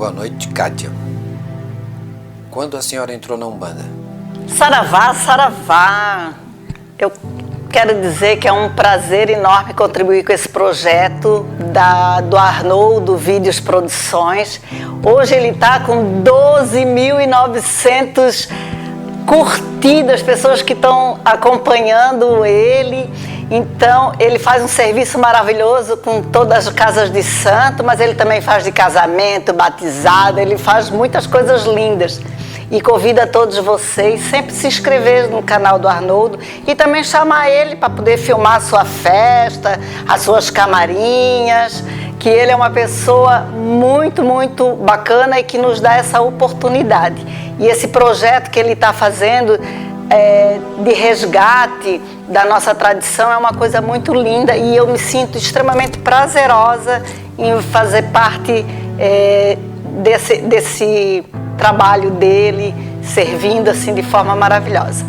Boa noite, Kátia. Quando a senhora entrou na Umbanda? Saravá, saravá. Eu quero dizer que é um prazer enorme contribuir com esse projeto do Arnoldo Vídeos Produções. Hoje ele está com 12.900 curtidas, pessoas que estão acompanhando ele. Então, ele faz um serviço maravilhoso com todas as casas de santo, mas ele também faz de casamento, batizado, ele faz muitas coisas lindas. E convida todos vocês sempre se inscrever no canal do Arnoldo e também chamar ele para poder filmar a sua festa, as suas camarinhas, que ele é uma pessoa muito, muito bacana e que nos dá essa oportunidade. E esse projeto que ele está fazendo de resgate da nossa tradição é uma coisa muito linda e eu me sinto extremamente prazerosa em fazer parte desse trabalho dele, servindo assim de forma maravilhosa.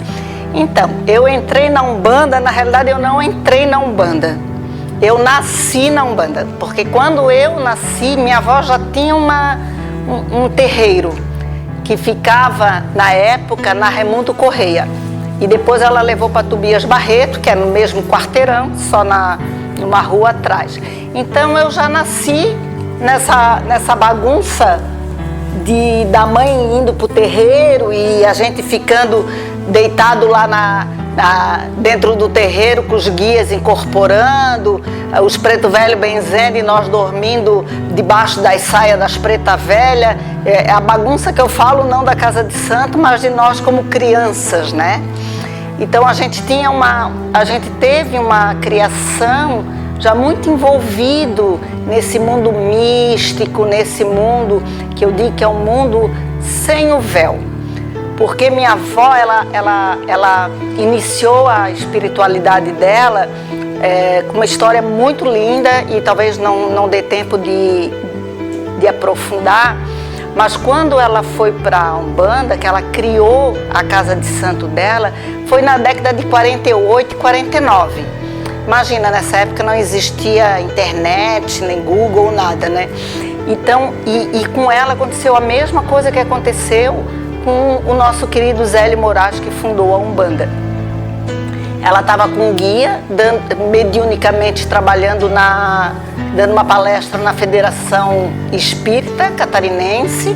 Então, eu entrei na Umbanda, na realidade eu não entrei na Umbanda, eu nasci na Umbanda, porque quando eu nasci, minha avó já tinha um terreiro que ficava, na época, na Raimundo Correia. E depois ela levou para Tobias Barreto, que é no mesmo quarteirão, só numa rua atrás. Então eu já nasci nessa bagunça da mãe indo para o terreiro e a gente ficando deitado lá dentro do terreiro com os guias incorporando, os preto velho benzendo e nós dormindo debaixo das saias das preta velha. É a bagunça que eu falo, não da casa de santo, mas de nós como crianças, né? Então a gente teve uma criação já muito envolvido nesse mundo místico, nesse mundo que eu digo que é um mundo sem o véu. Porque minha avó, ela iniciou a espiritualidade dela com uma história muito linda e talvez não dê tempo de aprofundar, mas quando ela foi para a Umbanda, que ela criou a casa de santo dela, foi na década de 48 e 49. Imagina, nessa época não existia internet, nem Google, nada, né? Então, e com ela aconteceu a mesma coisa que aconteceu com o nosso querido Zélio Moraes, que fundou a Umbanda. Ela estava com um guia, mediunicamente trabalhando dando uma palestra na Federação Espírita Catarinense,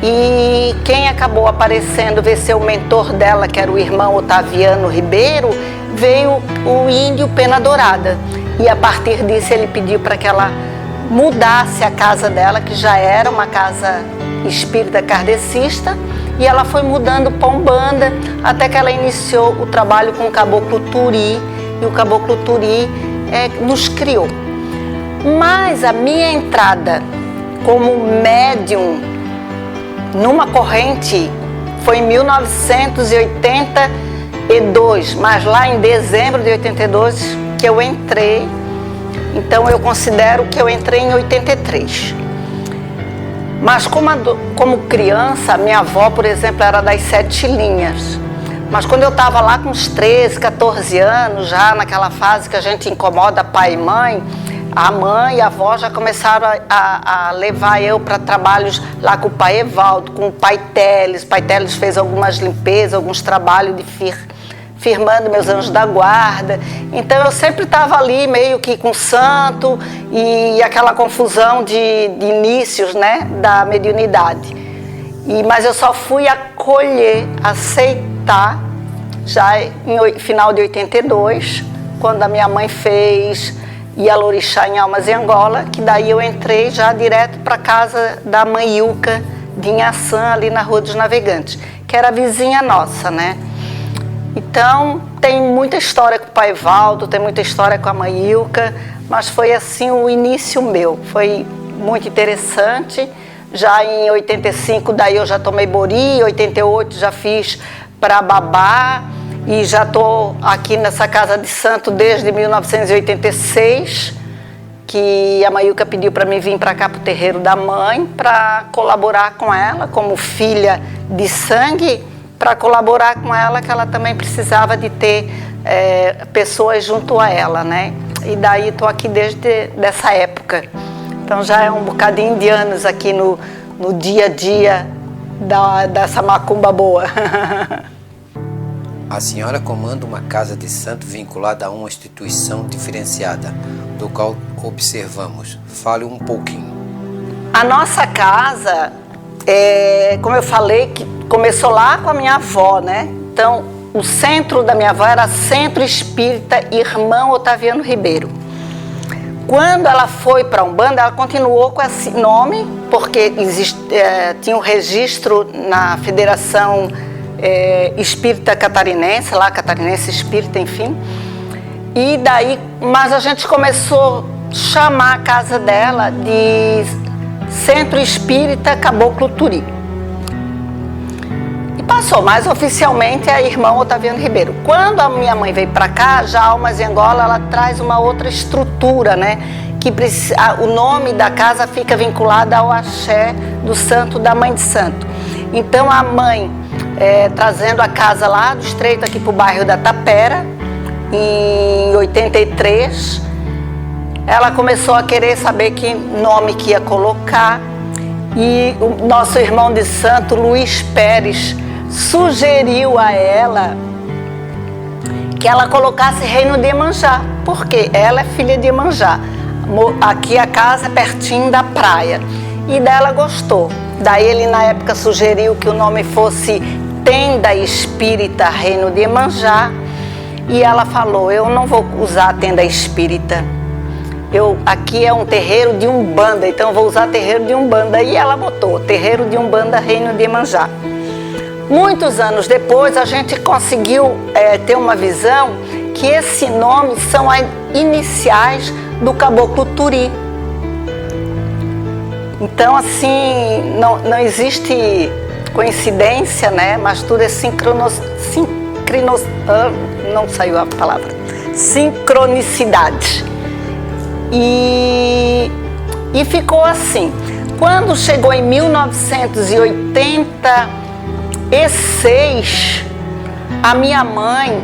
e quem acabou aparecendo, ver ser o mentor dela, que era o irmão Otaviano Ribeiro, veio o índio Pena Dourada. E a partir disso ele pediu para que ela mudasse a casa dela, que já era uma casa espírita kardecista, e ela foi mudando para Umbanda, até que ela iniciou o trabalho com o Caboclo Turi, e o Caboclo Turi nos criou. Mas a minha entrada como médium numa corrente foi em 1982, mas lá em dezembro de 82 que eu entrei, então eu considero que eu entrei em 83. Mas como criança, minha avó, por exemplo, era das 7 linhas. Mas quando eu estava lá com uns 13, 14 anos, já naquela fase que a gente incomoda pai e mãe, a mãe e a avó já começaram a levar eu para trabalhos lá com o pai Evaldo, com o pai Teles. O pai Teles fez algumas limpezas, alguns trabalhos de firmando meus anjos da guarda. Então eu sempre estava ali meio que com santo e aquela confusão de inícios, né, da mediunidade. Mas eu só fui acolher, aceitar já em final de 82, quando a minha mãe fez Ialorixá em Almas e Angola, que daí eu entrei já direto para casa da mãe Ilka de Inhaçã, ali na Rua dos Navegantes, que era a vizinha nossa, né? Então, tem muita história com o pai Valdo, tem muita história com a mãe Ilka, mas foi assim o início meu, foi muito interessante. Já em 85, daí eu já tomei Bori, em 88 já fiz para Babá, e já estou aqui nessa casa de santo desde 1986, que a Maiuca pediu para mim vir para cá para o terreiro da mãe, para colaborar com ela, como filha de sangue, para colaborar com ela, que ela também precisava de ter pessoas junto a ela, né? E daí estou aqui desde essa época. Então já é um bocadinho de anos aqui no dia a dia dessa macumba boa. A senhora comanda uma casa de santo vinculada a uma instituição diferenciada, do qual observamos. Fale um pouquinho. A nossa casa, como eu falei, que começou lá com a minha avó, né? Então, o centro da minha avó era Centro Espírita Irmão Otaviano Ribeiro. Quando ela foi para a Umbanda, ela continuou com esse nome, porque tinha um registro na Federação Espírita Catarinense, lá Catarinense Espírita, enfim. E daí, mas a gente começou a chamar a casa dela de Centro Espírita Caboclo Turi. E passou mais oficialmente a Irmão Otaviano Ribeiro. Quando a minha mãe veio para cá, já a Almas em Angola, ela traz uma outra estrutura, né? Que o nome da casa fica vinculado ao axé do santo, da mãe de santo. Então a mãe, trazendo a casa lá do Estreito aqui para o bairro da Tapera, em 83, ela começou a querer saber que nome que ia colocar, e o nosso irmão de santo, Luiz Pérez, sugeriu a ela que ela colocasse Reino de Iemanjá, porque ela é filha de Iemanjá. Aqui a casa é pertinho da praia, e dela gostou. Daí ele na época sugeriu que o nome fosse Tenda Espírita Reino de Iemanjá, e ela falou: eu não vou usar Tenda Espírita, aqui é um terreiro de Umbanda, então eu vou usar terreiro de Umbanda. E ela botou Terreiro de Umbanda Reino de Iemanjá. Muitos anos depois a gente conseguiu ter uma visão que esse nome são as iniciais do Caboclo Turi. Não existe coincidência, né? Mas tudo é não saiu a palavra. Sincronicidade. E ficou assim. Quando chegou em 1986, a minha mãe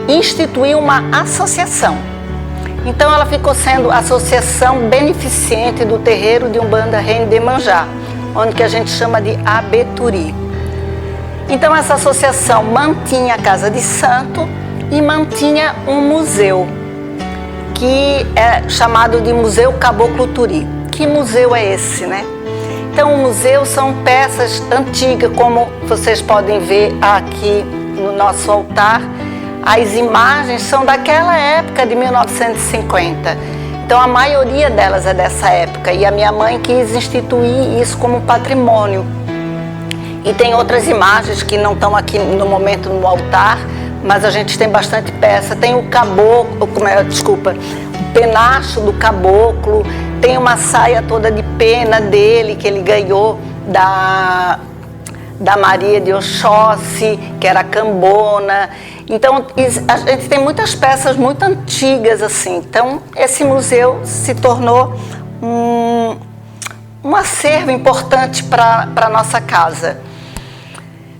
instituiu uma associação. Então ela ficou sendo associação beneficente do terreiro de Umbanda Reino de Iemanjá, onde que a gente chama de Abeturi. Então essa associação mantinha a casa de santo e mantinha um museu, que é chamado de Museu Caboclo Turi. Que museu é esse, né? Então o museu são peças antigas, como vocês podem ver aqui no nosso altar. As imagens são daquela época de 1950. Então a maioria delas é dessa época, e a minha mãe quis instituir isso como patrimônio. E tem outras imagens que não estão aqui no momento no altar, mas a gente tem bastante peça. Tem o caboclo, o penacho do caboclo, tem uma saia toda de pena dele que ele ganhou da Maria de Oxóssi, que era cambona. Então a gente tem muitas peças muito antigas assim. Então esse museu se tornou um acervo importante para a nossa casa.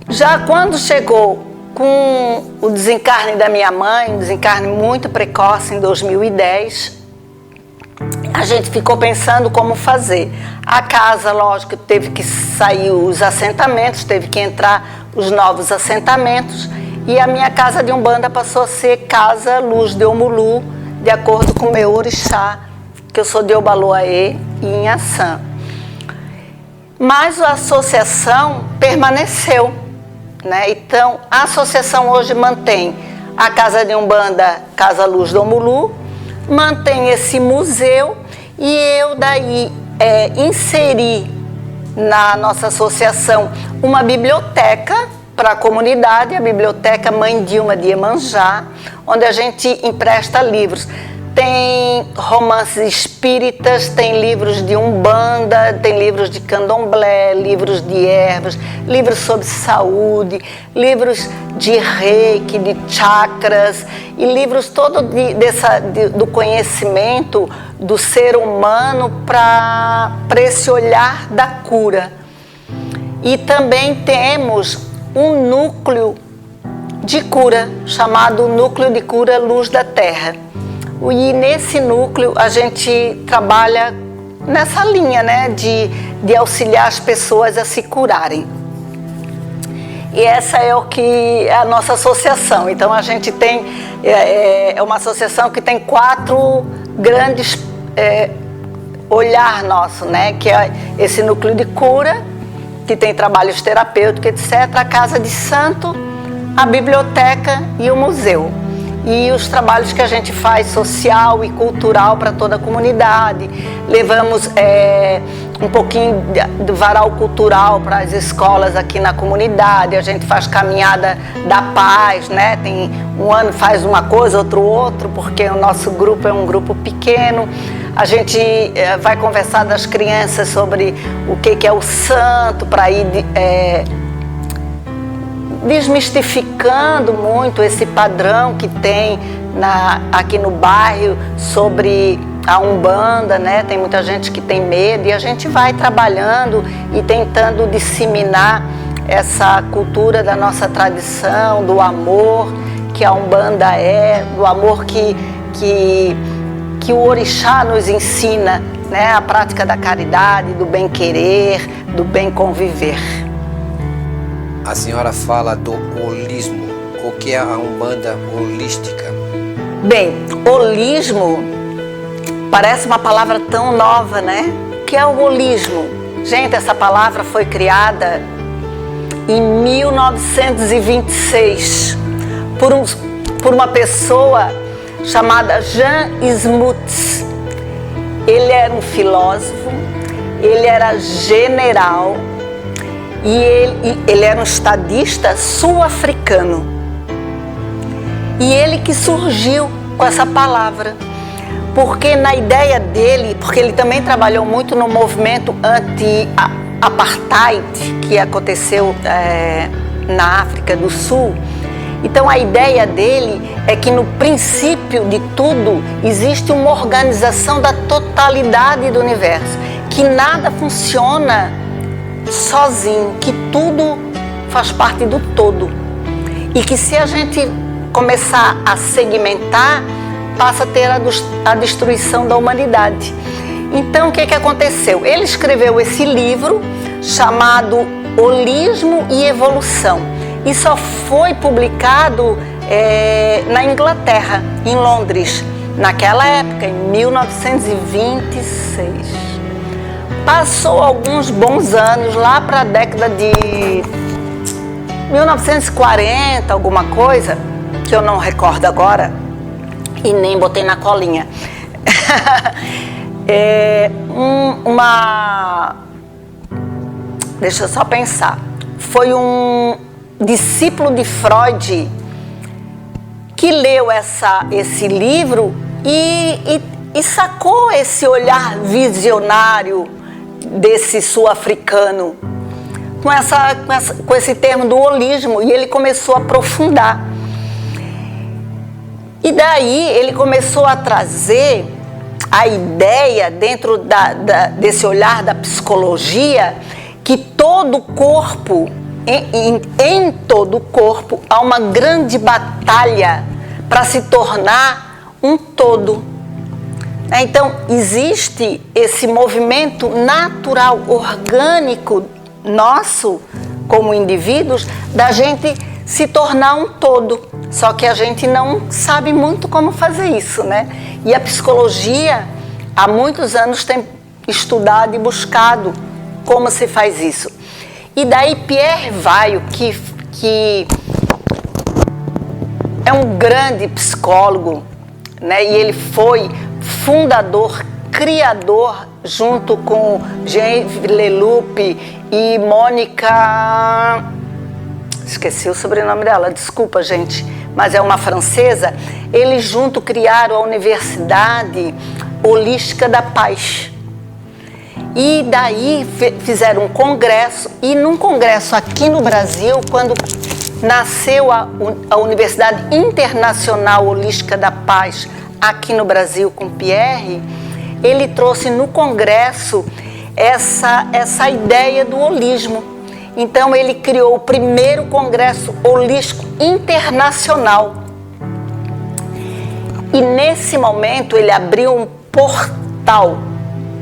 Já quando chegou com o desencarne da minha mãe, um desencarne muito precoce em 2010, a gente ficou pensando como fazer. A casa, lógico, teve que sair os assentamentos, teve que entrar os novos assentamentos, e a minha casa de Umbanda passou a ser Casa Luz de Omulu, de acordo com o meu orixá, que eu sou de Obaloaê e Inhaçã. Mas a associação permaneceu, né? Então, a associação hoje mantém a Casa de Umbanda, Casa Luz do Omulu, mantém esse museu, e eu daí inseri na nossa associação uma biblioteca para a comunidade, a Biblioteca Mãe Dilma de Iemanjá, onde a gente empresta livros. Tem romances espíritas, tem livros de Umbanda, tem livros de Candomblé, livros de ervas, livros sobre saúde, livros de reiki, de chakras, e livros todos do conhecimento do ser humano para esse olhar da cura. E também temos um núcleo de cura, chamado Núcleo de Cura Luz da Terra, E nesse núcleo a gente trabalha nessa linha, né, de auxiliar as pessoas a se curarem. E essa é o que é a nossa associação. Então a gente tem, é uma associação que tem 4 grandes olhar nosso, né? Que é esse núcleo de cura, que tem trabalhos terapêuticos, etc. A Casa de Santo, a biblioteca e o museu. E os trabalhos que a gente faz social e cultural para toda a comunidade. Levamos um pouquinho do varal cultural para as escolas aqui na comunidade. A gente faz caminhada da paz, né? Tem um ano faz uma coisa, outro, porque o nosso grupo é um grupo pequeno. A gente vai conversar das crianças sobre o que é o santo, para ir desmistificando muito esse padrão que tem aqui no bairro sobre a Umbanda, né? Tem muita gente que tem medo e a gente vai trabalhando e tentando disseminar essa cultura da nossa tradição, do amor que a Umbanda do amor que o orixá nos ensina, né? A prática da caridade, do bem-querer, do bem-conviver. A senhora fala do holismo. O que é a Umbanda holística? Bem, holismo parece uma palavra tão nova, né? O que é o holismo? Gente, essa palavra foi criada em 1926 por uma pessoa chamada Jan Smuts. Ele era um filósofo, ele era general e ele era um estadista sul-africano. E ele que surgiu com essa palavra, porque na ideia dele, porque ele também trabalhou muito no movimento anti-apartheid que aconteceu na África do Sul. Então a ideia dele é que no princípio de tudo existe uma organização da totalidade do universo, que nada funciona sozinho, que tudo faz parte do todo e que se a gente começar a segmentar, passa a ter a destruição da humanidade. Então o que aconteceu? Ele escreveu esse livro chamado Holismo e Evolução e só foi publicado na Inglaterra, em Londres, naquela época, em 1926. Passou alguns bons anos, lá para a década de 1940, alguma coisa, que eu não recordo agora, e nem botei na colinha. Deixa eu só pensar. Foi um discípulo de Freud que leu esse livro e sacou esse olhar visionário desse sul-africano com esse termo do holismo, e ele começou a aprofundar. E daí ele começou a trazer a ideia dentro desse olhar da psicologia que todo corpo, em todo o corpo, há uma grande batalha para se tornar um todo. Então, existe esse movimento natural, orgânico nosso, como indivíduos, da gente se tornar um todo. Só que a gente não sabe muito como fazer isso, né? E a psicologia, há muitos anos, tem estudado e buscado como se faz isso. E daí Pierre Weil, que é um grande psicólogo, né? E ele foi fundador, criador, junto com Jean Leloup e Mônica... Esqueci o sobrenome dela, desculpa, gente, mas é uma francesa. Eles juntos criaram a Universidade Holística da Paz. E daí fizeram um congresso, e num congresso aqui no Brasil, quando nasceu a Universidade Internacional Holística da Paz, aqui no Brasil com Pierre, ele trouxe no congresso essa ideia do holismo. Então ele criou o primeiro congresso holístico internacional. E nesse momento ele abriu um portal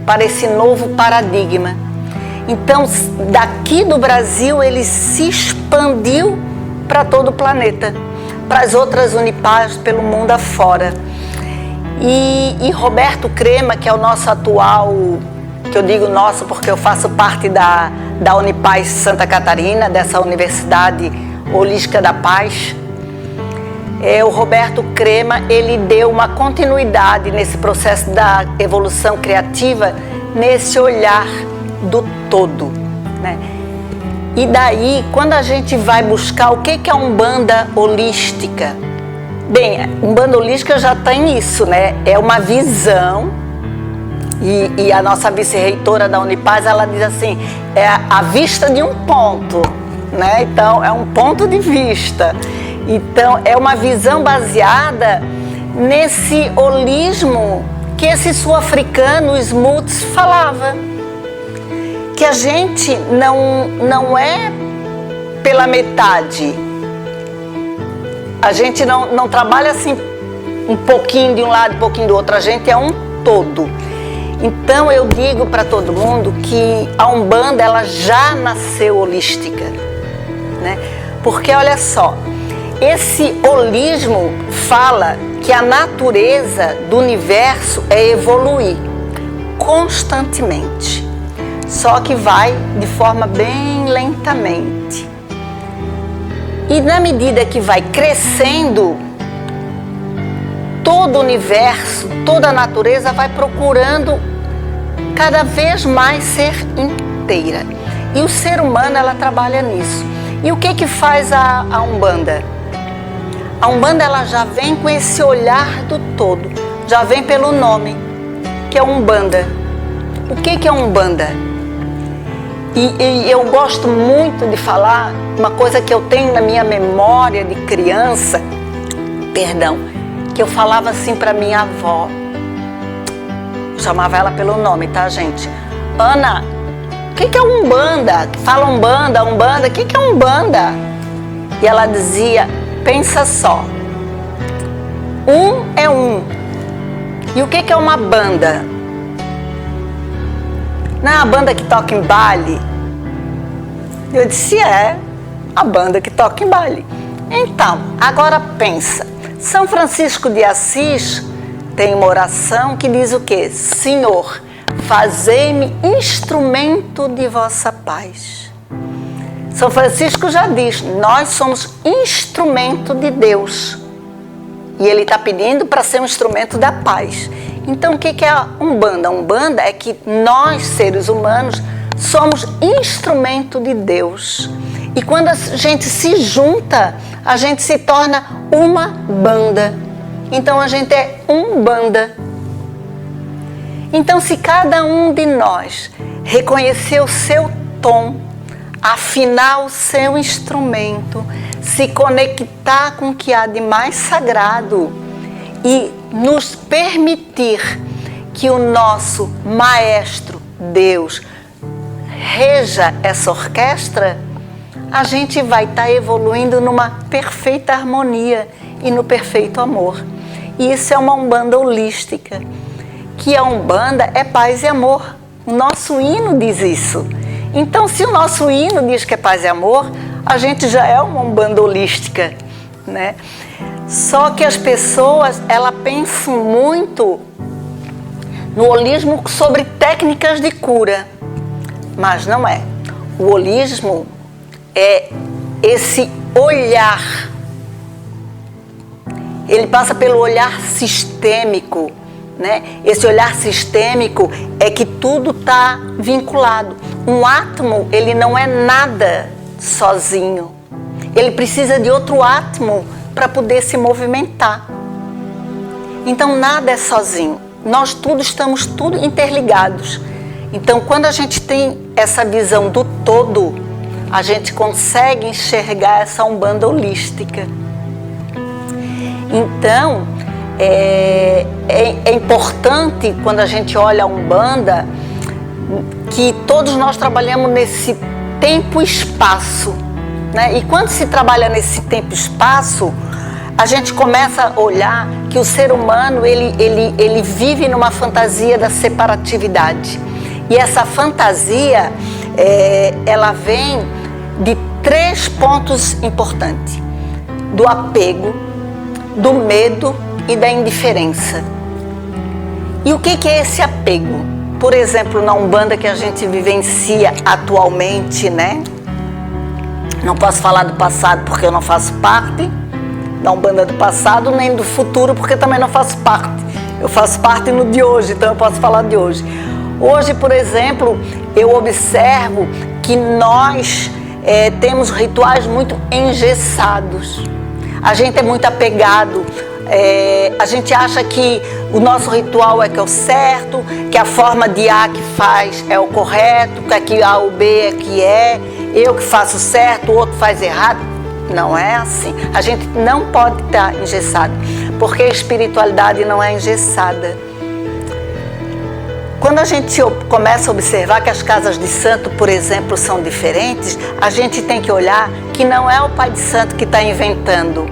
para esse novo paradigma. Então, daqui do Brasil, ele se expandiu para todo o planeta, para as outras Unipaz pelo mundo afora. E Roberto Crema, que é o nosso atual, que eu digo nosso porque eu faço parte da Unipaz Santa Catarina, dessa Universidade Holística da Paz, o Roberto Crema, ele deu uma continuidade nesse processo da evolução criativa, nesse olhar do todo, né? E daí, quando a gente vai buscar o que é a Umbanda holística, bem, a Umbanda holística já tem isso, né? É uma visão, e a nossa vice-reitora da Unipaz, ela diz assim, é a vista de um ponto, né? Então, é um ponto de vista. Então, é uma visão baseada nesse holismo que esse sul-africano, Smuts, falava. Que a gente não é pela metade. A gente não trabalha assim um pouquinho de um lado, um pouquinho do outro. A gente é um todo. Então, eu digo para todo mundo que a Umbanda, ela já nasceu holística, né? Porque, olha só, esse holismo fala que a natureza do universo é evoluir constantemente. Só que vai de forma bem lentamente. E na medida que vai crescendo, todo o universo, toda a natureza vai procurando cada vez mais ser inteira. E o ser humano, ela trabalha nisso. E o que faz a Umbanda? A Umbanda, ela já vem com esse olhar do todo. Já vem pelo nome, que é Umbanda. O que é Umbanda? E eu gosto muito de falar uma coisa que eu tenho na minha memória de criança, que eu falava assim para minha avó. Eu chamava ela pelo nome, tá, gente? Ana, o que é Umbanda? Fala Umbanda, Umbanda, o que é Umbanda? E ela dizia, pensa só, um é um. E o que é uma banda? Não é a banda que toca em baile? Eu disse, é a banda que toca em baile. Então, agora pensa, São Francisco de Assis tem uma oração que diz o quê? Senhor, fazei-me instrumento de vossa paz. São Francisco já diz, nós somos instrumento de Deus. E ele está pedindo para ser um instrumento da paz. Então, o que é a Umbanda? A Umbanda é que nós, seres humanos, somos instrumento de Deus. E quando a gente se junta, a gente se torna uma banda. Então, a gente é Umbanda. Então, se cada um de nós reconhecer o seu tom, afinar o seu instrumento, se conectar com o que há de mais sagrado e nos permitir que o nosso Maestro, Deus, reja essa orquestra, a gente vai estar evoluindo numa perfeita harmonia e no perfeito amor. E isso é uma Umbanda holística, que a Umbanda é paz e amor. O nosso hino diz isso. Então, se o nosso hino diz que é paz e amor, a gente já é uma Umbanda holística, né? Só que as pessoas, elas pensam muito no holismo sobre técnicas de cura, mas não é. O holismo é esse olhar. Ele passa pelo olhar sistêmico, né? Esse olhar sistêmico é que tudo está vinculado. Um átomo, ele não é nada sozinho. Ele precisa de outro átomo para poder se movimentar. Então, nada é sozinho. Nós estamos tudo interligados. Então, quando a gente tem essa visão do todo, a gente consegue enxergar essa Umbanda holística. Então, é importante, quando a gente olha a Umbanda, que todos nós trabalhamos nesse tempo e espaço, né? E quando se trabalha nesse tempo e espaço, a gente começa a olhar que o ser humano, ele vive numa fantasia da separatividade. E essa fantasia, ela vem de 3 pontos importantes: do apego, do medo e da indiferença. E o que é esse apego? Por exemplo, na Umbanda que a gente vivencia atualmente, né? Não posso falar do passado porque eu não faço parte da Umbanda do passado, nem do futuro porque também não faço parte. Eu faço parte no de hoje, então eu posso falar de hoje. Hoje, por exemplo, eu observo que nós temos rituais muito engessados. A gente é muito apegado. A gente acha que o nosso ritual é que é o certo, que a forma de A que faz é o correto, que aqui A ou B é que é, eu que faço certo, o outro faz errado. Não é assim. A gente não pode estar engessado, porque a espiritualidade não é engessada. Quando a gente começa a observar que as casas de santo, por exemplo, são diferentes, a gente tem que olhar que não é o pai de santo que está inventando.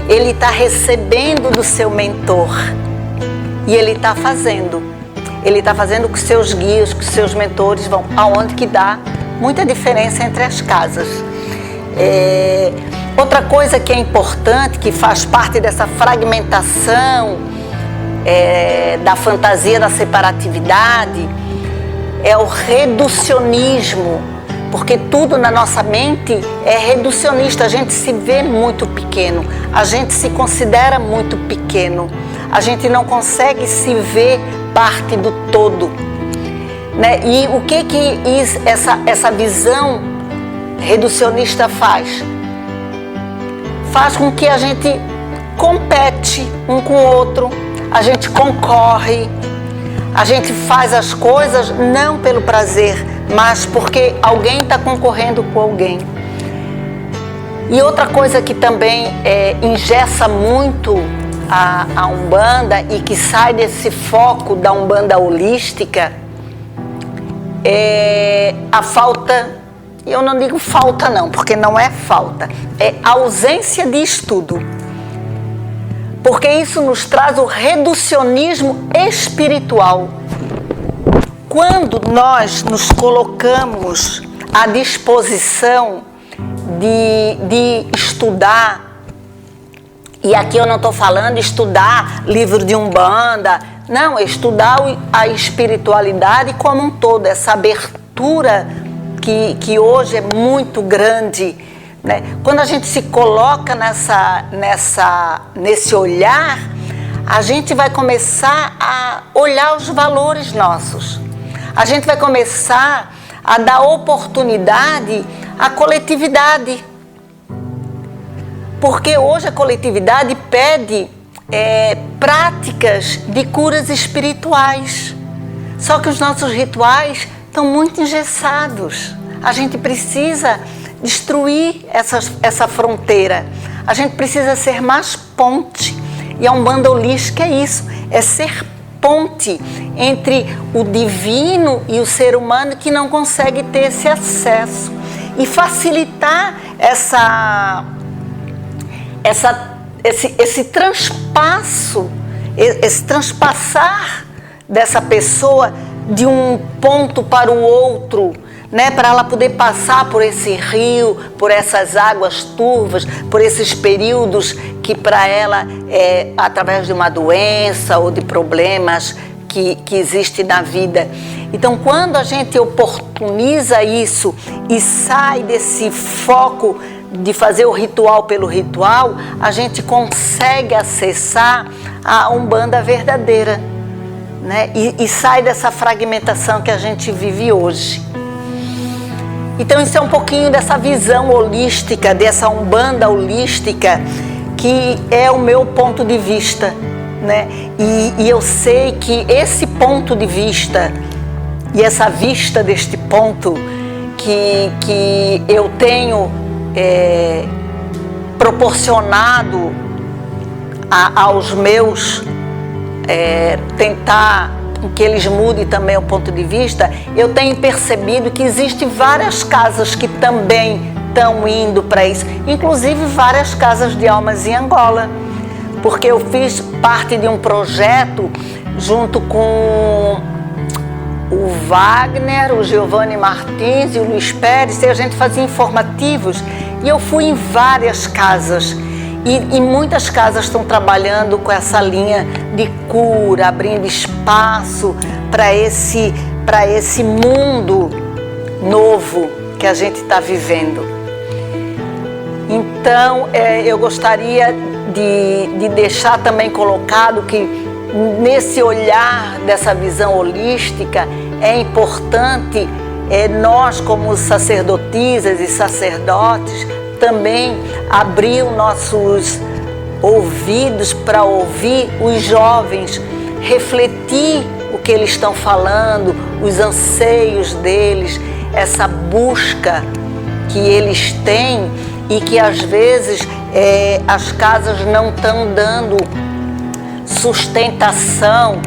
Ele está recebendo do seu mentor e ele está fazendo. Ele está fazendo com os seus guias, com os seus mentores vão aonde que dá muita diferença entre as casas. Outra coisa que é importante, que faz parte dessa fragmentação, da fantasia da separatividade, é o reducionismo. Porque tudo na nossa mente é reducionista, a gente se vê muito pequeno, a gente se considera muito pequeno, a gente não consegue se ver parte do todo, né? E o que essa visão reducionista faz? Faz com que a gente compete um com o outro, a gente concorre, a gente faz as coisas não pelo prazer, mas porque alguém está concorrendo com alguém. E outra coisa que também engessa muito a Umbanda e que sai desse foco da Umbanda holística é a falta, eu não digo falta não, porque não é falta, é ausência de estudo. Porque isso nos traz o reducionismo espiritual. Quando nós nos colocamos à disposição de estudar, e aqui eu não estou falando estudar livro de Umbanda, não, é estudar a espiritualidade como um todo, essa abertura que hoje é muito grande, né? Quando a gente se coloca nesse olhar, a gente vai começar a olhar os valores nossos. A gente vai começar a dar oportunidade à coletividade. Porque hoje a coletividade pede práticas de curas espirituais. Só que os nossos rituais estão muito engessados. A gente precisa destruir essa fronteira. A gente precisa ser mais ponte. E a Umbanda holística é isso, é ser ponte entre o divino e o ser humano que não consegue ter esse acesso. E facilitar esse transpasso, esse transpassar dessa pessoa de um ponto para o outro, né, para ela poder passar por esse rio, por essas águas turvas, por esses períodos que para ela através de uma doença ou de problemas que existem na vida. Então, quando a gente oportuniza isso e sai desse foco de fazer o ritual pelo ritual, a gente consegue acessar a Umbanda verdadeira, né? E sai dessa fragmentação que a gente vive hoje. Então isso é um pouquinho dessa visão holística, dessa Umbanda holística, que é o meu ponto de vista, né? E eu sei que esse ponto de vista e essa vista deste ponto que eu tenho proporcionado aos meus, tentar que eles mudem também o ponto de vista, eu tenho percebido que existem várias casas que também estão indo para isso. Inclusive várias casas de almas em Angola, porque eu fiz parte de um projeto junto com o Wagner, o Giovanni Martins e o Luiz Pérez, e a gente fazia informativos, e eu fui em várias casas, e muitas casas estão trabalhando com essa linha de cura, abrindo espaço para esse mundo novo que a gente está vivendo. Então, eu gostaria de deixar também colocado que nesse olhar dessa visão holística é importante nós, como sacerdotisas e sacerdotes, também abrir os nossos ouvidos para ouvir os jovens, refletir o que eles estão falando, os anseios deles, essa busca que eles têm e que às vezes as casas não estão dando sustentação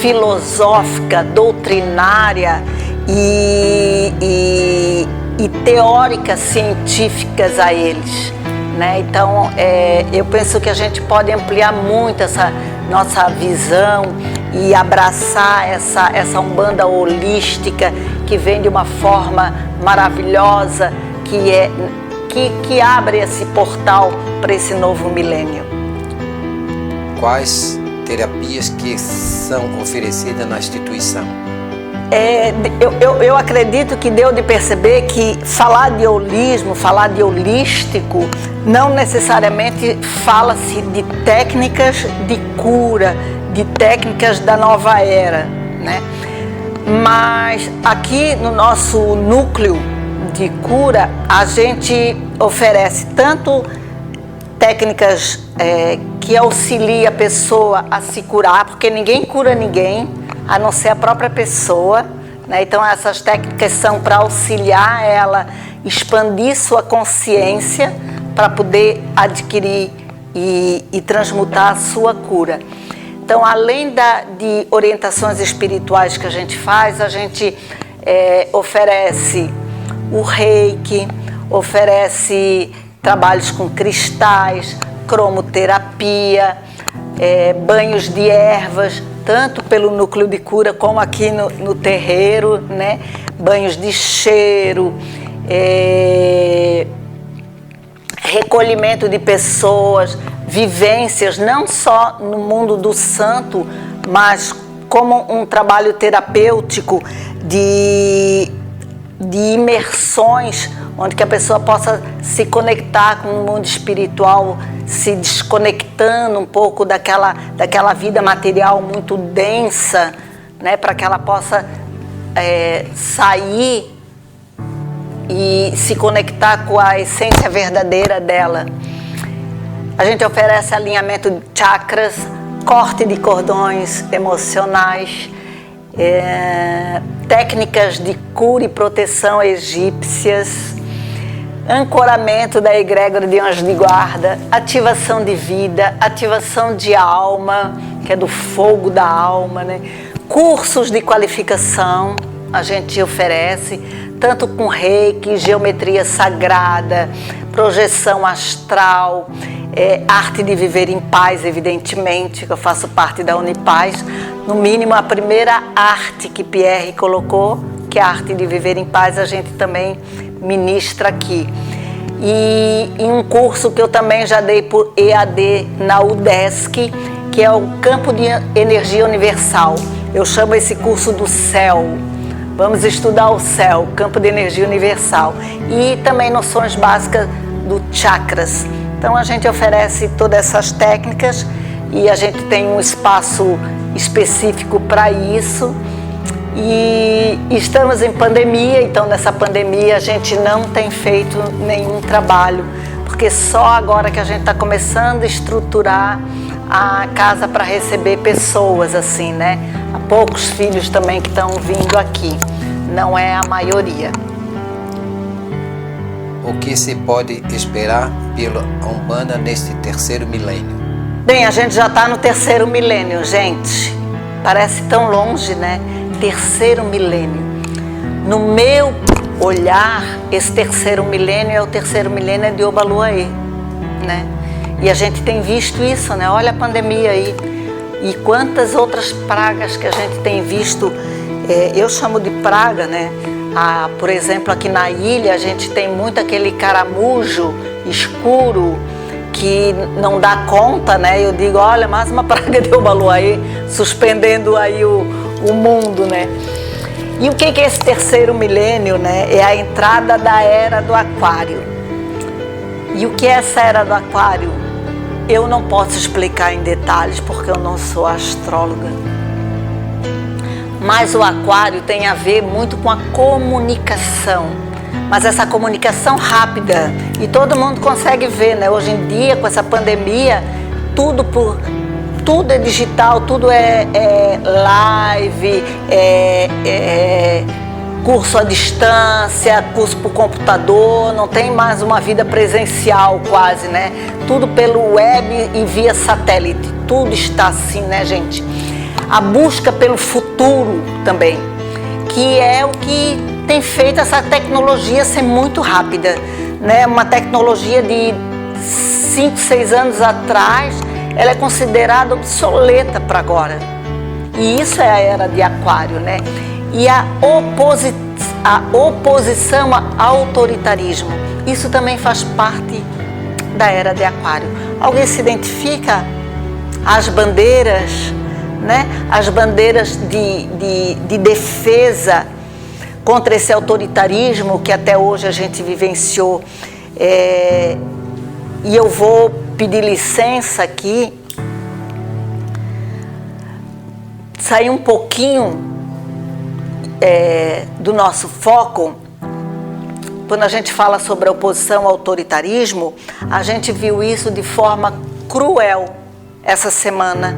filosófica, doutrinária e teóricas científicas a eles, né? Então, eu penso que a gente pode ampliar muito essa nossa visão e abraçar essa Umbanda holística que vem de uma forma maravilhosa, que abre esse portal para esse novo milênio. Quais terapias que são oferecidas na instituição? Eu acredito que deu de perceber que falar de holismo, falar de holístico, não necessariamente fala-se de técnicas de cura, de técnicas da nova era, né? Mas aqui no nosso núcleo de cura, a gente oferece tanto técnicas que auxiliam a pessoa a se curar, porque ninguém cura ninguém, a não ser a própria pessoa, né? Então essas técnicas são para auxiliar ela, expandir sua consciência para poder adquirir e transmutar a sua cura. Então, além de orientações espirituais que a gente faz, a gente oferece o reiki, oferece trabalhos com cristais, cromoterapia, banhos de ervas, tanto pelo núcleo de cura como aqui no terreiro, né? Banhos de cheiro, recolhimento de pessoas, vivências, não só no mundo do santo, mas como um trabalho terapêutico de imersões, onde que a pessoa possa se conectar com o mundo espiritual, se desconectando um pouco daquela vida material muito densa, né, para que ela possa sair e se conectar com a essência verdadeira dela. A gente oferece alinhamento de chakras, corte de cordões emocionais, técnicas de cura e proteção egípcias, ancoramento da egrégora de anjo de guarda, ativação de vida, ativação de alma, que é do fogo da alma, né? Cursos de qualificação a gente oferece, tanto com reiki, geometria sagrada, projeção astral, arte de viver em paz, evidentemente, que eu faço parte da Unipaz. No mínimo, a primeira arte que Pierre colocou, que é a arte de viver em paz, a gente também ministra aqui. E em um curso que eu também já dei por EAD na UDESC, que é o Campo de Energia Universal. Eu chamo esse curso do céu. Vamos estudar o céu, Campo de Energia Universal. E também noções básicas do chakras. Então a gente oferece todas essas técnicas e a gente tem um espaço específico para isso. E estamos em pandemia, então nessa pandemia a gente não tem feito nenhum trabalho, porque só agora que a gente está começando a estruturar a casa para receber pessoas assim, né? Há poucos filhos também que estão vindo aqui, não é a maioria. O que se pode esperar pela Umbanda neste terceiro milênio? Bem, a gente já está no terceiro milênio, gente. Parece tão longe, né? Terceiro milênio. No meu olhar esse terceiro milênio, é o terceiro milênio de Obaluayê, né? E a gente tem visto isso, né? Olha a pandemia aí e quantas outras pragas que a gente tem visto. Eu chamo de praga, né? Por exemplo, aqui na ilha a gente tem muito aquele caramujo escuro que não dá conta, né? Eu digo, olha, mais uma praga de Obaluayê suspendendo aí o mundo, né? E o que é esse terceiro milênio, né? É a entrada da era do aquário. E o que é essa era do aquário? Eu não posso explicar em detalhes porque eu não sou astróloga. Mas o aquário tem a ver muito com a comunicação. Mas essa comunicação rápida. E todo mundo consegue ver, né? Hoje em dia, com essa pandemia, tudo é digital, tudo é live, curso à distância, curso por computador, não tem mais uma vida presencial quase, né? Tudo pelo web e via satélite, tudo está assim, né, gente? A busca pelo futuro também, que é o que tem feito essa tecnologia ser muito rápida, né? Uma tecnologia de 5, 6 anos atrás, ela é considerada obsoleta para agora. E isso é a era de aquário, né? E a oposição ao autoritarismo, isso também faz parte da era de aquário. Alguém se identifica? As bandeiras, né? As bandeiras de defesa contra esse autoritarismo que até hoje a gente vivenciou. E eu vou pedir licença aqui, sair um pouquinho do nosso foco. Quando a gente fala sobre a oposição ao autoritarismo, a gente viu isso de forma cruel essa semana,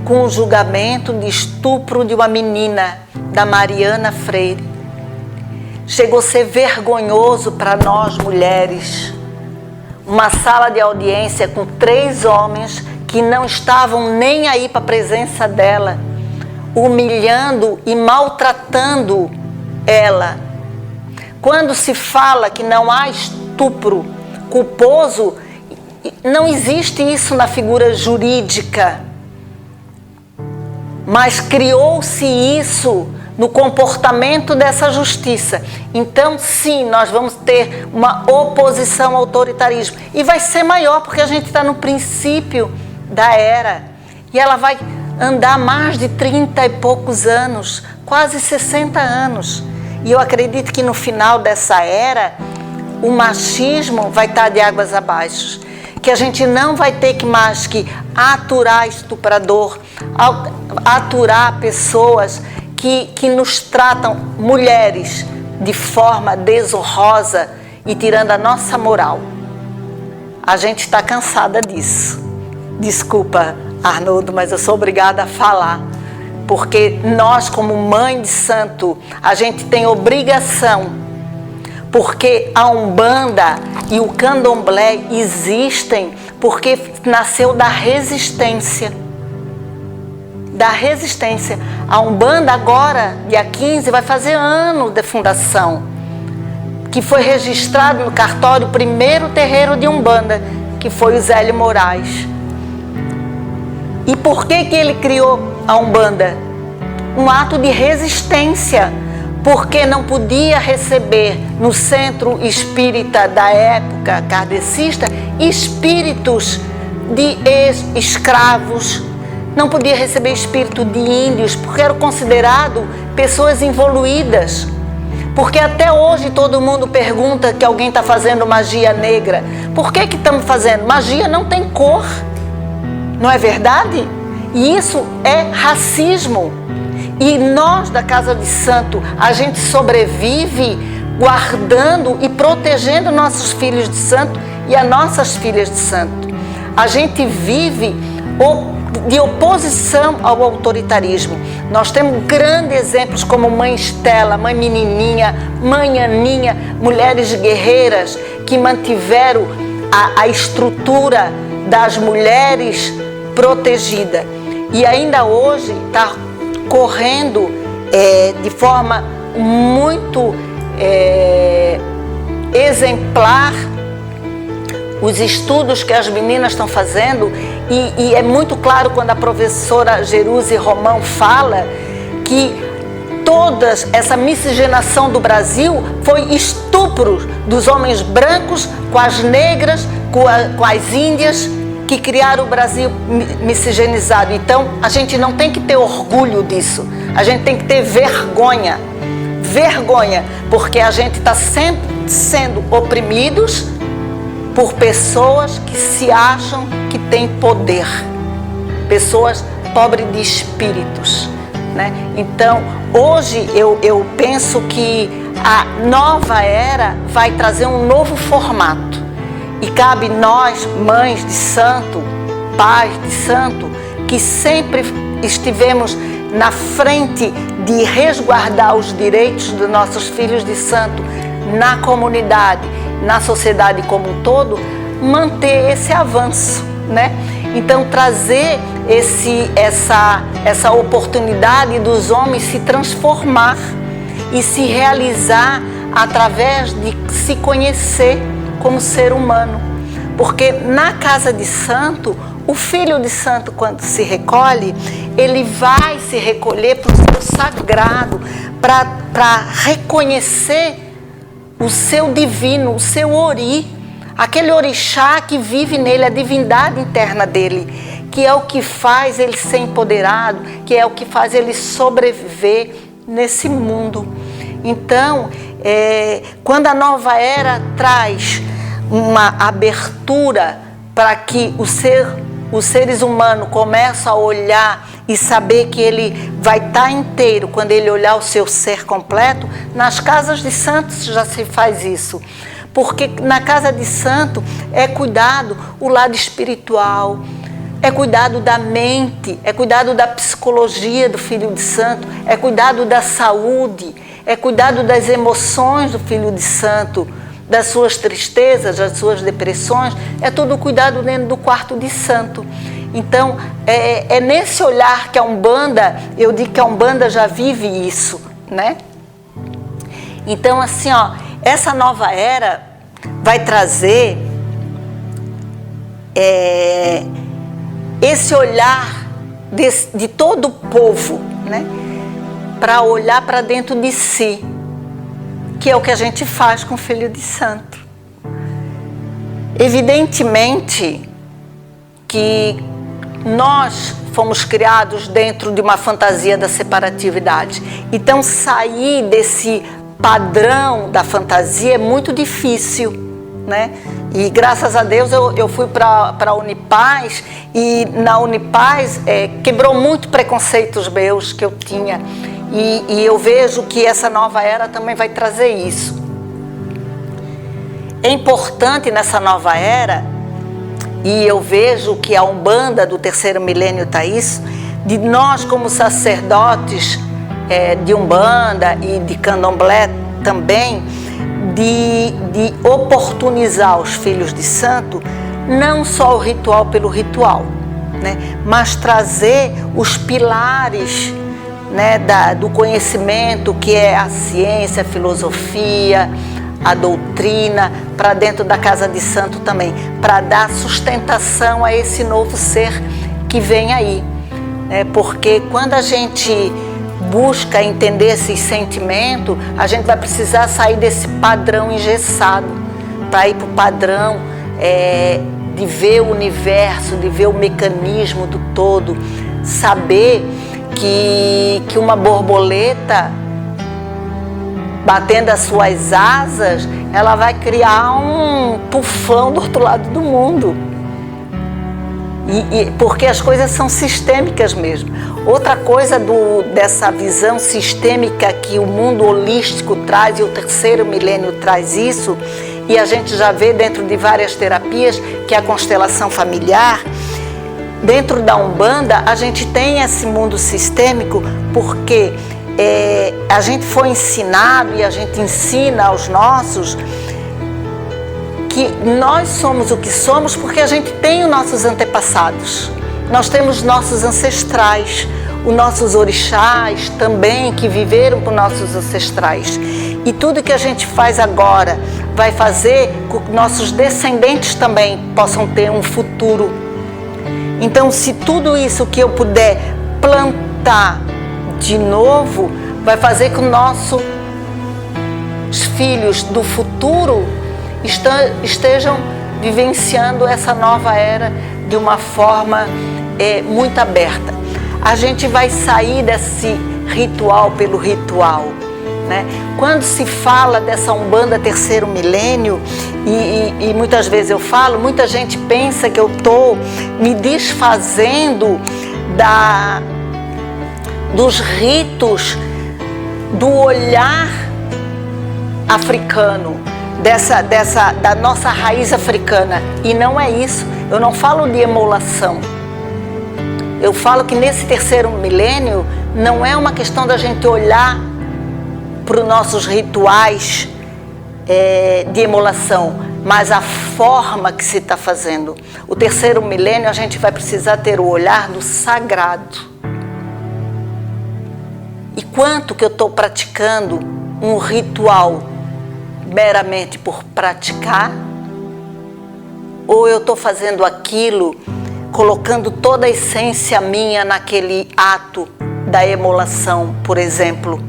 com o julgamento de estupro de uma menina, da Mariana Freire. Chegou a ser vergonhoso para nós mulheres. Uma sala de audiência com 3 homens que não estavam nem aí para a presença dela, humilhando e maltratando ela. Quando se fala que não há estupro culposo, não existe isso na figura jurídica, mas criou-se isso no comportamento dessa justiça. Então, sim, nós vamos ter uma oposição ao autoritarismo. E vai ser maior, porque a gente está no princípio da era. E ela vai andar mais de 30 e poucos anos, quase 60 anos. E eu acredito que no final dessa era, o machismo vai estar de águas abaixo. Que a gente não vai ter que mais que aturar estuprador, aturar pessoas que nos tratam, mulheres, de forma desonrosa e tirando a nossa moral. A gente está cansada disso. Desculpa, Arnoldo, mas eu sou obrigada a falar. Porque nós, como mãe de santo, a gente tem obrigação. Porque a Umbanda e o Candomblé existem porque nasceu da resistência. Da resistência. A Umbanda agora, dia 15, vai fazer ano de fundação, que foi registrado no cartório o primeiro terreiro de Umbanda, que foi o Zélio Moraes. E por que ele criou a Umbanda? Um ato de resistência, porque não podia receber no centro espírita da época kardecista espíritos de ex-escravos, não podia receber espírito de índios, porque eram considerados pessoas evoluídas. Porque até hoje todo mundo pergunta que alguém está fazendo magia negra. Por que estamos fazendo? Magia não tem cor, não é verdade? E isso é racismo. E nós da Casa de Santo, a gente sobrevive guardando e protegendo nossos filhos de santo e as nossas filhas de santo. A gente vive de oposição ao autoritarismo. Nós temos grandes exemplos como Mãe Estela, Mãe Menininha, Mãe Aninha, mulheres guerreiras que mantiveram a estrutura das mulheres protegida. E ainda hoje está correndo de forma muito exemplar os estudos que as meninas estão fazendo, e é muito claro quando a professora Jeruse Romão fala que toda essa miscigenação do Brasil foi estupro dos homens brancos com as negras, com as índias, que criaram o Brasil miscigenizado. Então, a gente não tem que ter orgulho disso, a gente tem que ter vergonha, porque a gente está sempre sendo oprimidos por pessoas que se acham que têm poder, pessoas pobres de espíritos, né? Então, hoje eu penso que a nova era vai trazer um novo formato, e cabe nós, mães de santo, pais de santo, que sempre estivemos na frente de resguardar os direitos dos nossos filhos de santo na comunidade, na sociedade como um todo, manter esse avanço, né? Então, trazer essa oportunidade dos homens se transformar e se realizar através de se conhecer como ser humano. Porque na casa de santo, o filho de santo, quando se recolhe, ele vai se recolher para o seu sagrado, para reconhecer o seu divino, o seu ori, aquele orixá que vive nele, a divindade interna dele, que é o que faz ele ser empoderado, que é o que faz ele sobreviver nesse mundo. Então, quando a nova era traz uma abertura para que os seres humanos começam a olhar e saber que ele vai estar inteiro quando ele olhar o seu ser completo, nas casas de santos já se faz isso. Porque na casa de santo é cuidado o lado espiritual, é cuidado da mente, é cuidado da psicologia do filho de santo, é cuidado da saúde, é cuidado das emoções do filho de santo, das suas tristezas, das suas depressões, é tudo cuidado dentro do quarto de santo. Então, é nesse olhar que a Umbanda, eu digo que a Umbanda já vive isso, né? Então, assim, ó, essa nova era vai trazer esse olhar de todo o povo, né? Para olhar para dentro de si, que é o que a gente faz com o filho de santo. Evidentemente que nós fomos criados dentro de uma fantasia da separatividade. Então, sair desse padrão da fantasia é muito difícil, né? E graças a Deus eu fui para a Unipaz, e na Unipaz quebrou muito preconceitos meus que eu tinha. E eu vejo que essa nova era também vai trazer isso. É importante nessa nova era, e eu vejo que a Umbanda do terceiro milênio está isso, de nós como sacerdotes de Umbanda e de Candomblé também, de oportunizar os filhos de santo, não só o ritual pelo ritual, né, mas trazer os pilares, né, do conhecimento, que é a ciência, a filosofia, a doutrina, para dentro da casa de santo também, para dar sustentação a esse novo ser que vem aí, né? Porque quando a gente busca entender esses sentimentos, a gente vai precisar sair desse padrão engessado, para ir para o padrão de ver o universo, de ver o mecanismo do todo, saber que uma borboleta, batendo as suas asas, ela vai criar um tufão do outro lado do mundo. Porque as coisas são sistêmicas mesmo. Outra coisa dessa visão sistêmica que o mundo holístico traz, e o terceiro milênio traz isso, e a gente já vê dentro de várias terapias, que é a constelação familiar. Dentro da Umbanda, a gente tem esse mundo sistêmico porque a gente foi ensinado, e a gente ensina aos nossos, que nós somos o que somos porque a gente tem os nossos antepassados. Nós temos nossos ancestrais, os nossos orixás também, que viveram com nossos ancestrais. E tudo que a gente faz agora vai fazer com que nossos descendentes também possam ter um futuro. Então, se tudo isso que eu puder plantar de novo, vai fazer com que nossos filhos do futuro estejam vivenciando essa nova era de uma forma muito aberta. A gente vai sair desse ritual pelo ritual, né? Quando se fala dessa Umbanda terceiro milênio, e muitas vezes eu falo, muita gente pensa que eu estou me desfazendo dos ritos, do olhar africano, da nossa raiz africana. E não é isso. Eu não falo de emulação. Eu falo que nesse terceiro milênio não é uma questão da gente olhar para os nossos rituais de emulação, mas a forma que se está fazendo. O terceiro milênio a gente vai precisar ter o olhar do sagrado. E quanto que eu estou praticando um ritual meramente por praticar? Ou eu estou fazendo aquilo, colocando toda a essência minha naquele ato da emulação, por exemplo?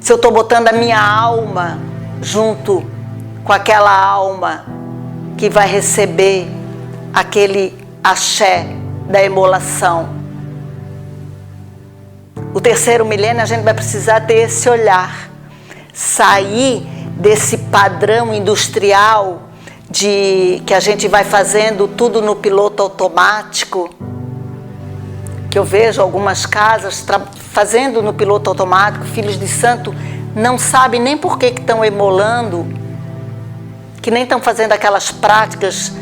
Se eu estou botando a minha alma junto com aquela alma que vai receber aquele axé da emulação. O terceiro milênio a gente vai precisar ter esse olhar, sair desse padrão industrial que a gente vai fazendo tudo no piloto automático, que eu vejo algumas casas fazendo no piloto automático. Filhos de santo não sabem nem por que estão emolando, que nem estão fazendo aquelas práticas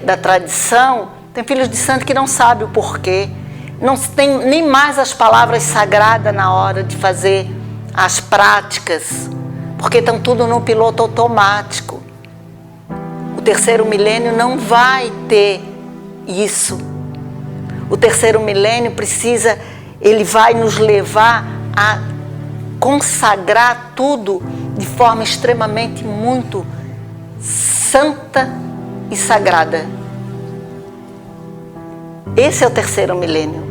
da tradição. Tem filhos de santo que não sabem o porquê, não tem nem mais as palavras sagradas na hora de fazer as práticas, porque estão tudo no piloto automático. O terceiro milênio não vai ter isso. O terceiro milênio ele vai nos levar a consagrar tudo de forma extremamente muito santa e sagrada. Esse é o terceiro milênio.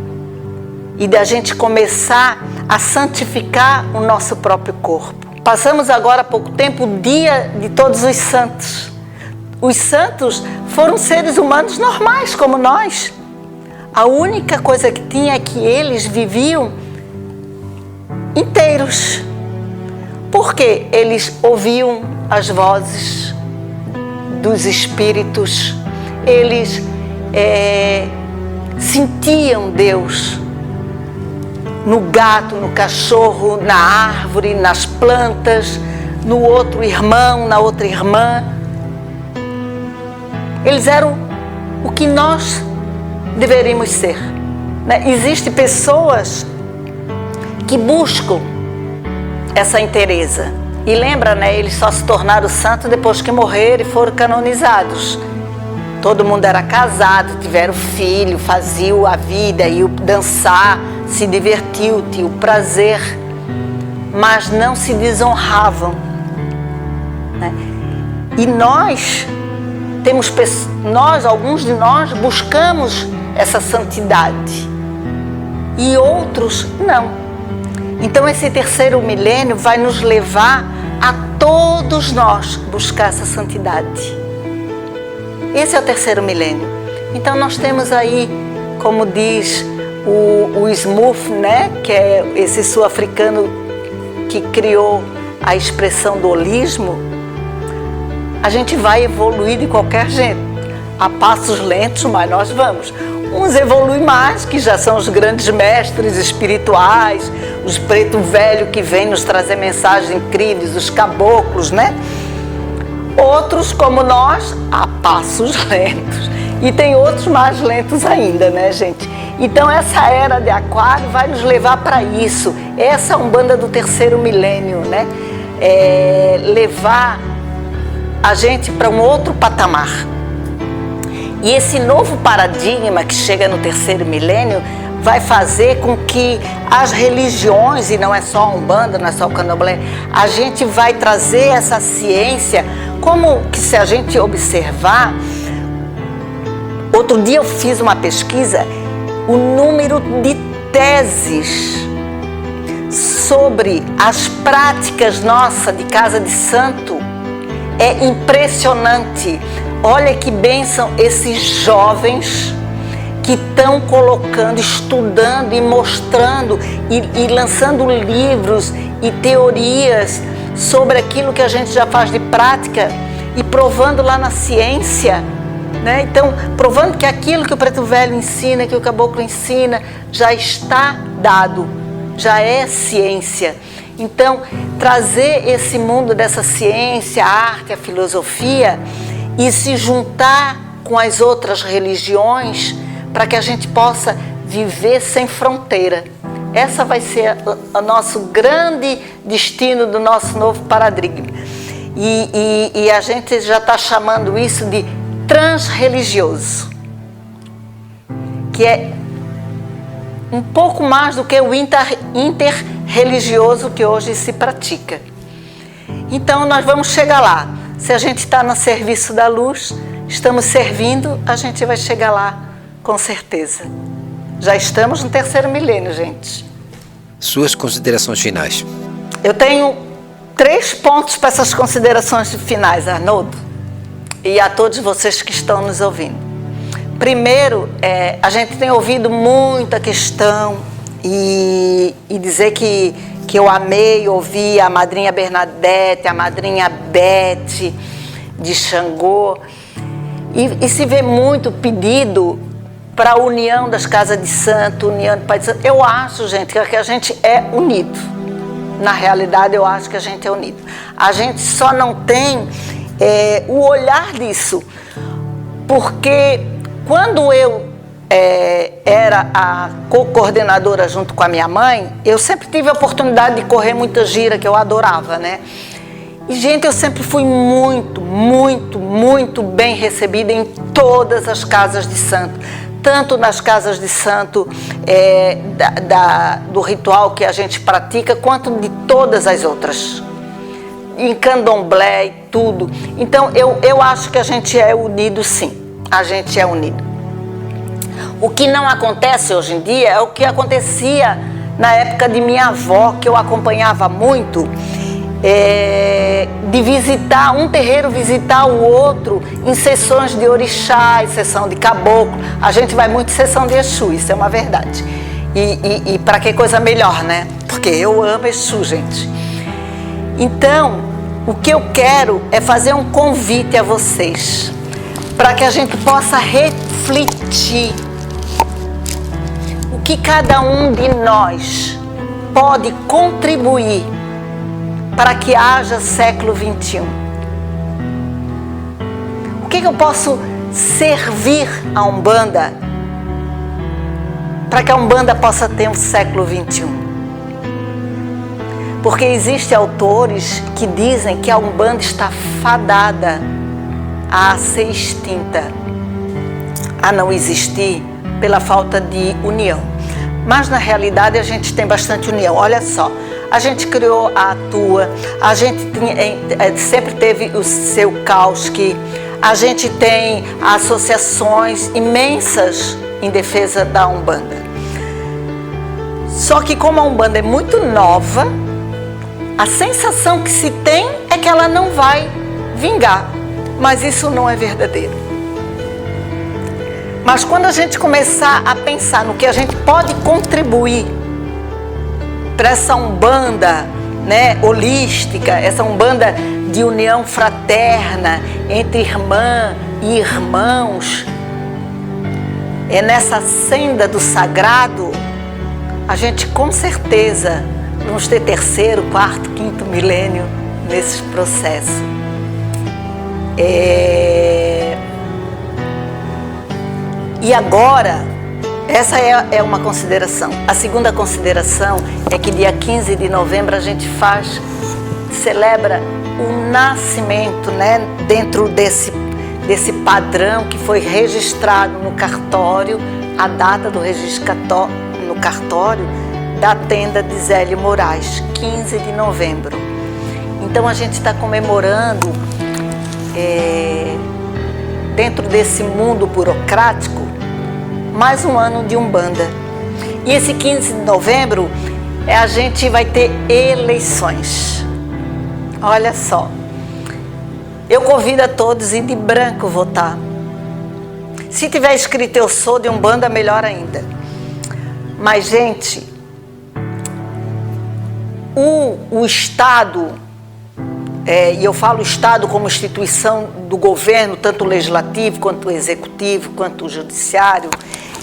E da gente começar a santificar o nosso próprio corpo. Passamos agora há pouco tempo o dia de todos os santos. Os santos foram seres humanos normais como nós. A única coisa que tinha é que eles viviam inteiros. Porque eles ouviam as vozes dos espíritos, eles sentiam Deus no gato, no cachorro, na árvore, nas plantas, no outro irmão, na outra irmã. Eles eram o que nós deveríamos ser, né? Existem pessoas que buscam essa inteireza. E lembra, né? Eles só se tornaram santos depois que morreram e foram canonizados. Todo mundo era casado, tiveram filho, faziam a vida, iam dançar, se divertiam, tinham prazer, mas não se desonravam, né? E alguns de nós buscamos essa santidade e outros não. Então esse terceiro milênio vai nos levar a todos nós buscar essa santidade. Esse é o terceiro milênio. Então nós temos aí, como diz o Smurf, né, que é esse sul-africano que criou a expressão do holismo, a gente vai evoluir de qualquer jeito, a passos lentos, mas nós vamos. Uns evoluem mais, que já são os grandes mestres espirituais, os preto velho que vêm nos trazer mensagens incríveis, os caboclos, né? Outros, como nós, a passos lentos. E tem outros mais lentos ainda, né, gente? Então essa era de Aquário vai nos levar para isso. Essa Umbanda do terceiro milênio, né? Levar a gente para um outro patamar. E esse novo paradigma que chega no terceiro milênio vai fazer com que as religiões, e não é só a Umbanda, não é só o Candomblé, a gente vai trazer essa ciência, como que se a gente observar, outro dia eu fiz uma pesquisa, o número de teses sobre as práticas nossas de casa de santo é impressionante. Olha que bênção esses jovens que estão colocando, estudando e mostrando e lançando livros e teorias sobre aquilo que a gente já faz de prática e provando lá na ciência, né? Então, provando que aquilo que o preto velho ensina, que o caboclo ensina, já está dado, já é ciência. Então, trazer esse mundo dessa ciência, a arte, a filosofia e se juntar com as outras religiões para que a gente possa viver sem fronteira. Essa vai ser o nosso grande destino do nosso novo paradigma. E a gente já está chamando isso de transreligioso, que é um pouco mais do que o interreligioso que hoje se pratica. Então nós vamos chegar lá. Se a gente está no serviço da luz, estamos servindo, a gente vai chegar lá com certeza. Já estamos no 3º milênio, gente. Suas considerações finais. Eu tenho 3 pontos para essas considerações finais, Arnoldo, e a todos vocês que estão nos ouvindo. Primeiro, a gente tem ouvido muita questão e dizer que eu amei ouvir a madrinha Bernadette, a madrinha Beth de Xangô, e se vê muito pedido para a união das casas de santo, união de Pai de Santo. Eu acho, gente, que a gente é unido. Na realidade, eu acho que a gente é unido. A gente só não tem o olhar disso, porque quando eu era a co-coordenadora junto com a minha mãe, eu sempre tive a oportunidade de correr muita gira, que eu adorava, né? E, gente, eu sempre fui muito, muito, muito bem recebida em todas as casas de santo. Tanto nas casas de santo do ritual que a gente pratica, quanto de todas as outras. Em candomblé e tudo. Então, eu acho que a gente é unido, sim. A gente é unido. O que não acontece hoje em dia é o que acontecia na época de minha avó, que eu acompanhava muito, de visitar um terreiro, visitar o outro em sessões de orixá, em sessão de caboclo. A gente vai muito em sessão de Exu, isso é uma verdade. E para que coisa melhor, né? Porque eu amo Exu, gente. Então, o que eu quero é fazer um convite a vocês, para que a gente possa refletir o que cada um de nós pode contribuir para que haja século XXI. O que eu posso servir à Umbanda para que a Umbanda possa ter um século XXI? Porque existem autores que dizem que a Umbanda está fadada a ser extinta, a não existir pela falta de união. Mas na realidade a gente tem bastante união. Olha só, a gente criou a Atua, a gente sempre teve o seu Causque, a gente tem associações imensas em defesa da Umbanda. Só que como a Umbanda é muito nova, a sensação que se tem é que ela não vai vingar, mas isso não é verdadeiro. Mas quando a gente começar a pensar no que a gente pode contribuir para essa Umbanda, né, holística, essa Umbanda de união fraterna entre irmã e irmãos, é nessa senda do sagrado, a gente com certeza vamos ter 3º, 4º, 5º milênio nesse processo. E agora, essa é uma consideração. A segunda consideração é que dia 15 de novembro a gente celebra o nascimento, né, dentro desse padrão que foi registrado no cartório, a data do registro cartório da tenda de Zélio Moraes, 15 de novembro. Então a gente está comemorando, dentro desse mundo burocrático, mais um ano de Umbanda. E esse 15 de novembro a gente vai ter eleições. Olha só, eu convido a todos a ir de branco votar. Se tiver escrito eu sou de Umbanda, melhor ainda. Mas, gente, o Estado, e eu falo Estado como instituição do governo, tanto o legislativo, quanto o executivo, quanto o judiciário,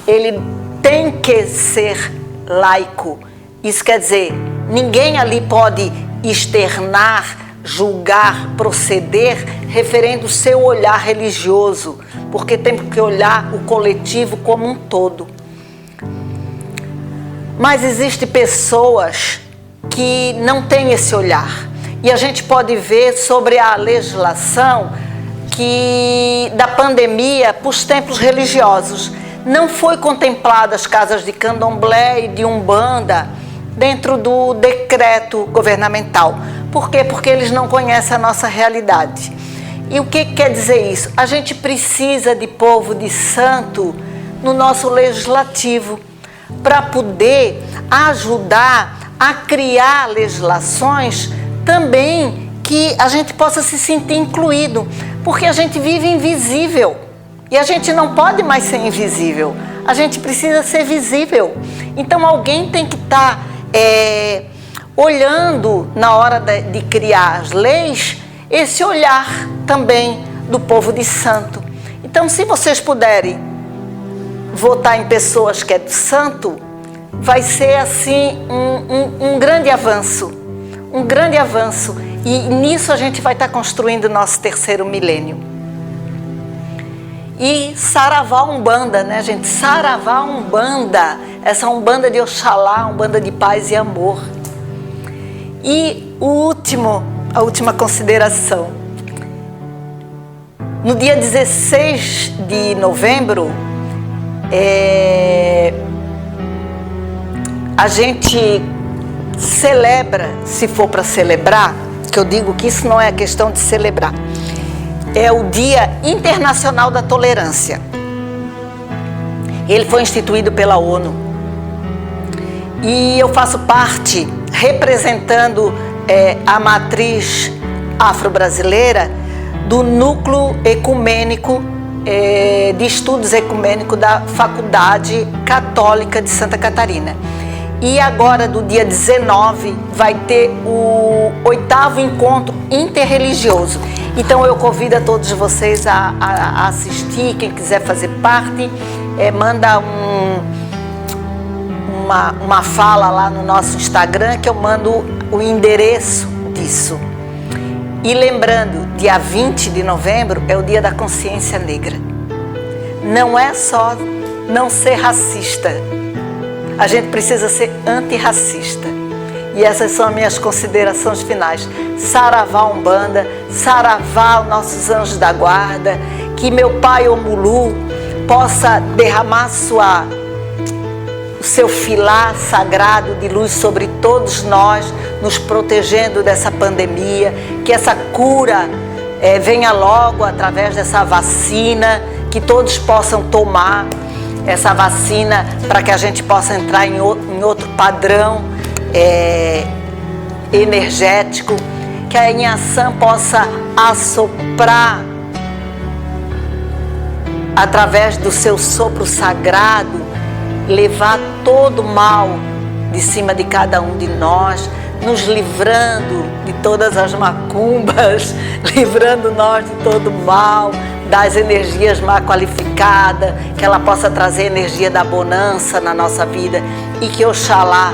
ele tem que ser laico. Isso quer dizer, ninguém ali pode externar, julgar, proceder referendo o seu olhar religioso, porque tem que olhar o coletivo como um todo. Mas existem pessoas que não têm esse olhar. E a gente pode ver sobre a legislação da pandemia para os templos religiosos. Não foi contemplada as casas de candomblé e de umbanda dentro do decreto governamental. Por quê? Porque eles não conhecem a nossa realidade. E o que quer dizer isso? A gente precisa de povo de santo no nosso legislativo para poder ajudar a criar legislações também que a gente possa se sentir incluído, porque a gente vive invisível e a gente não pode mais ser invisível, a gente precisa ser visível. Então alguém tem que estar olhando na hora de criar as leis, esse olhar também do povo de santo. Então, se vocês puderem votar em pessoas que é de santo, vai ser assim um grande avanço, e nisso a gente vai estar construindo o nosso terceiro milênio. E Saravá Umbanda, né, gente? Saravá Umbanda, essa Umbanda de Oxalá, Umbanda de paz e amor. E a última consideração. No dia 16 de novembro, a gente celebra, se for para celebrar, que eu digo que isso não é a questão de celebrar, é o Dia Internacional da Tolerância. Ele foi instituído pela ONU. E eu faço parte, representando a matriz afro-brasileira, do Núcleo Ecumênico de Estudos Ecumênicos da Faculdade Católica de Santa Catarina. E agora, do dia 19, vai ter o 8º encontro interreligioso. Então eu convido a todos vocês a assistir. Quem quiser fazer parte, manda uma fala lá no nosso Instagram, que eu mando o endereço disso. E lembrando, dia 20 de novembro é o Dia da Consciência Negra. Não é só não ser racista, a gente precisa ser antirracista. E essas são as minhas considerações finais. Saravá Umbanda, saravá os nossos anjos da guarda, que meu pai Omulu possa derramar o seu filar sagrado de luz sobre todos nós, nos protegendo dessa pandemia, que essa cura venha logo através dessa vacina, que todos possam tomar essa vacina para que a gente possa entrar em outro padrão energético, que a Inhaçã possa assoprar através do seu sopro sagrado, levar todo o mal de cima de cada um de nós, nos livrando de todas as macumbas, livrando nós de todo o mal, das energias mal qualificadas, que ela possa trazer energia da bonança na nossa vida e que Oxalá,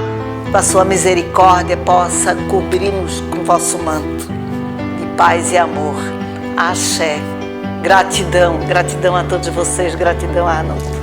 com a sua misericórdia, possa cobrir-nos com o vosso manto de paz e amor. Axé. Gratidão, gratidão a todos vocês, gratidão a Arnaldo.